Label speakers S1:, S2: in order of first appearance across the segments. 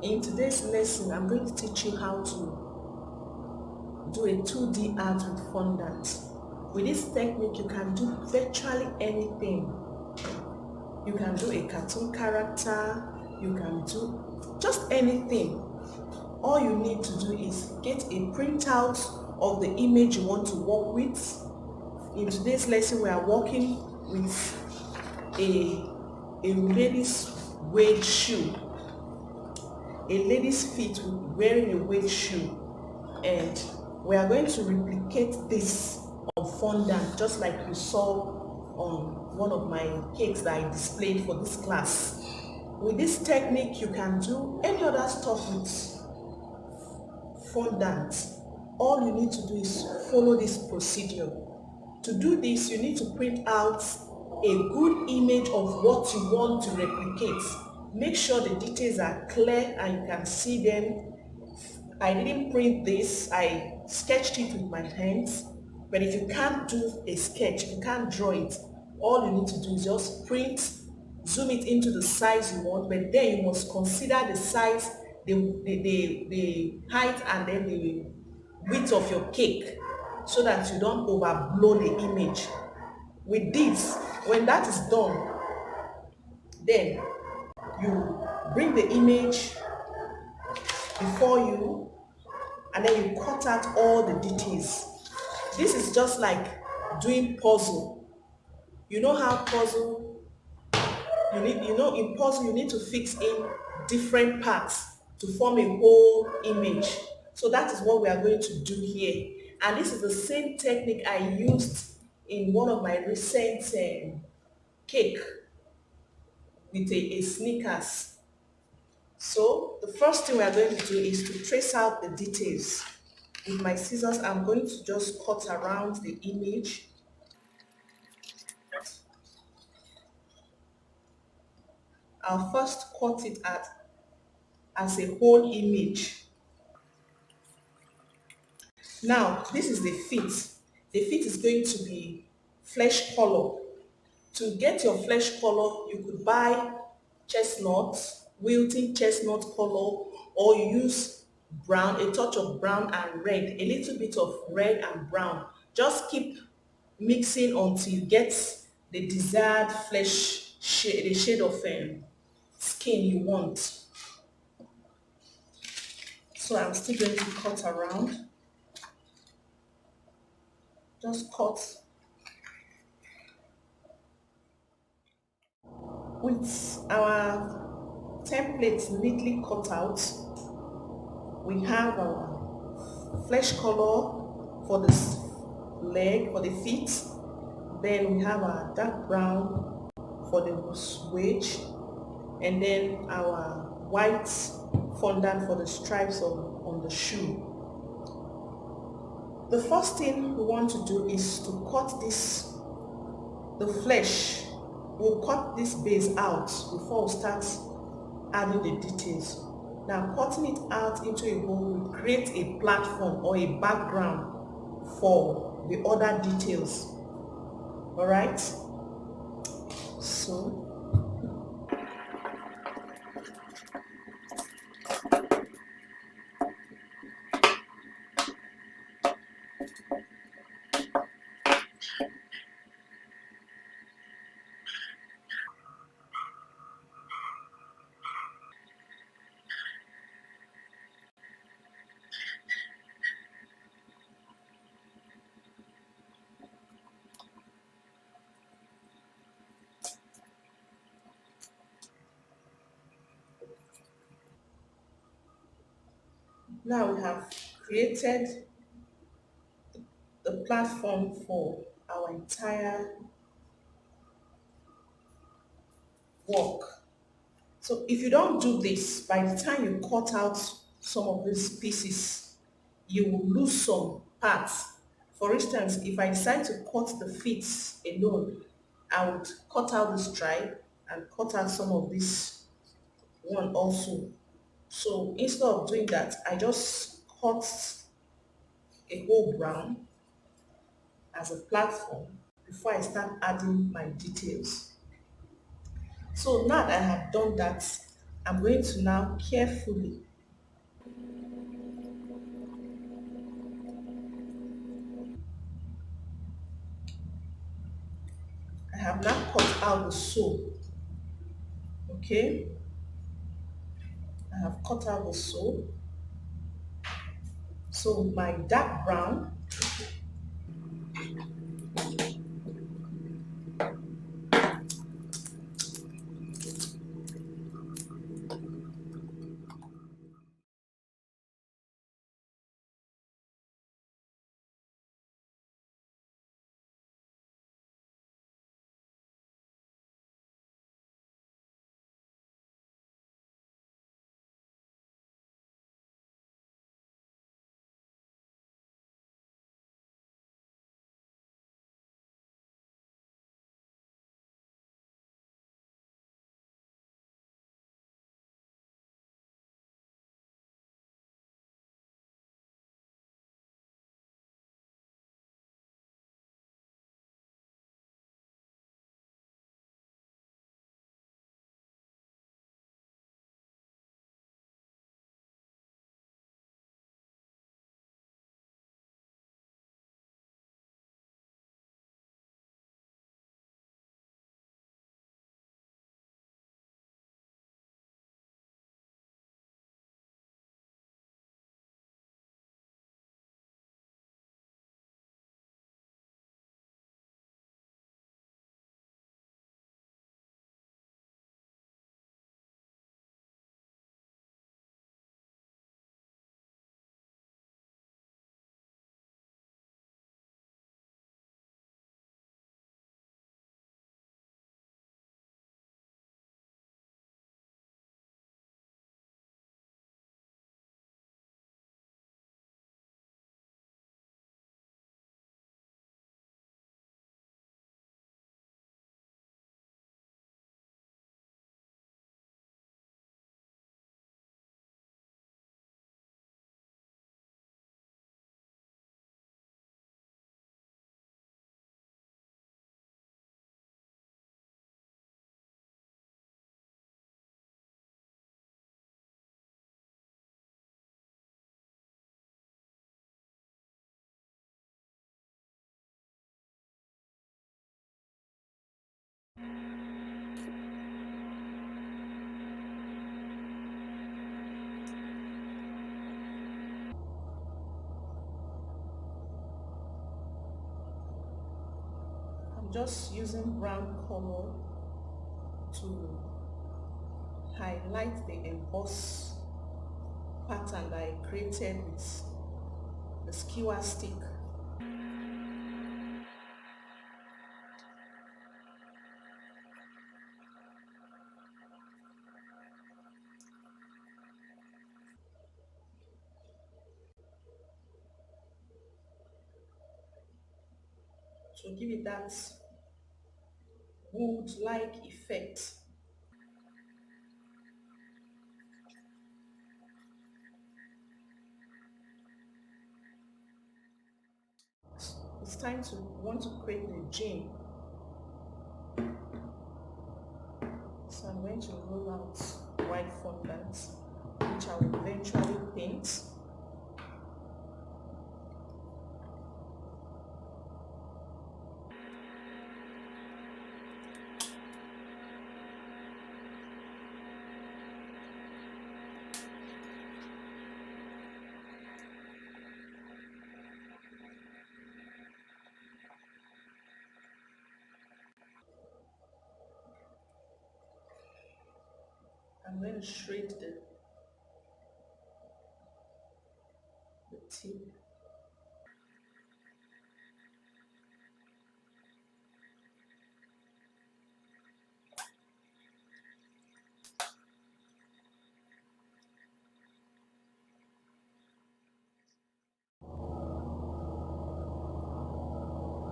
S1: In today's lesson, I'm going to teach you how to do a 2D art with fondant. With this technique, you can do virtually anything. You can do a cartoon character, you can do just anything. All you need to do is get a printout of the image you want to work with. In today's lesson, we are working with a, a lady's wade shoe, a lady's feet wearing a wade shoe, and we are going to replicate this on fondant just like you saw on one of my cakes that I displayed for this class. With this technique, you can do any other stuff with fondant. All you need to do is follow this procedure. To do this, you need to print out a good image of what you want to replicate. Make sure the details are clear and you can see them. I didn't print this, I sketched it with my hands. But if you can't do a sketch, if you can't draw it, all you need to do is just print, zoom it into the size you want, but then you must consider the size, the height and then the width of your cake so that you don't overblow the image. With this, when that is done, then you bring the image before you and then you cut out all the details. This is just like doing puzzle. You know how puzzle, in puzzle you need to fix in different parts to form a whole image. So that is what we are going to do here. And this is the same technique I used in one of my recent cake with a sneakers. So the first thing we are going to do is to trace out the details. With my scissors, I'm going to just cut around the image. I'll first cut it as a whole image. Now, this is the feet. The feet is going to be flesh color. To get your flesh color, you could buy chestnut, wilting chestnut color, or you use brown, a touch of brown and red, a little bit of red and brown. Just keep mixing until you get the desired flesh shade, the shade of skin you want. So I'm still going to cut around. Just cut with our templates neatly cut out. We have our flesh color for the leg, for the feet. Then we have our dark brown for the wedge, and then our white fondant for the stripes on the shoe. The first thing we want to do is to cut the flesh. We'll cut this base out before we start adding the details. Now, cutting it out into a bowl will create a platform or a background for the other details. All right? So, now we have created the platform for our entire work. So if you don't do this, by the time you cut out some of these pieces, you will lose some parts. For instance, if I decide to cut the feet alone, I would cut out the stripe and cut out some of this one also. So instead of doing that, I just cut a whole brown as a platform before I start adding my details. So now that I have done that, I'm going to now carefully, I have now cut out the soap, okay? I have cut out the soap. So my dark brown, I'm just using brown color to highlight the emboss pattern that I created with the skewer stick. To give it that wood-like effect. It's time to want to create the gem. So I'm going to roll out white fondant, which I will eventually paint. I'm going to shade the tip.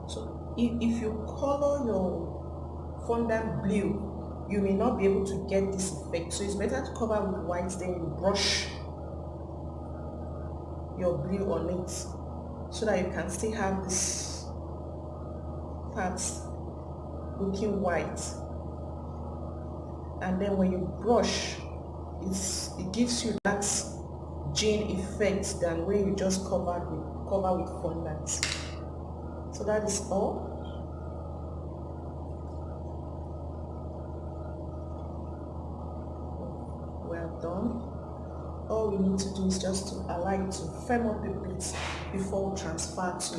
S1: So if you color your fondant blue, you may not be able to get this effect. So it's better to cover with white, then you brush your blue on it so that you can still have this part looking white. And then when you brush, it gives you that gene effect than when you just cover with fondant. So that is all. Well done. All we need to do is just to allow it to firm up a bit before we transfer to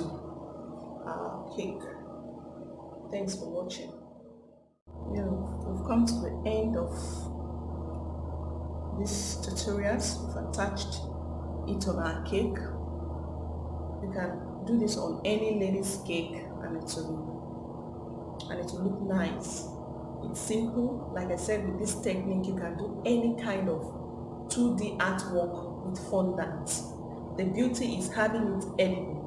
S1: our cake. Thanks for watching. We've come to the end of this tutorials. We've attached it on our cake. You can do this on any lady's cake and it will look nice. It's simple. Like I said, with this technique you can do any kind of 2D artwork with fondant. The beauty is having it edible.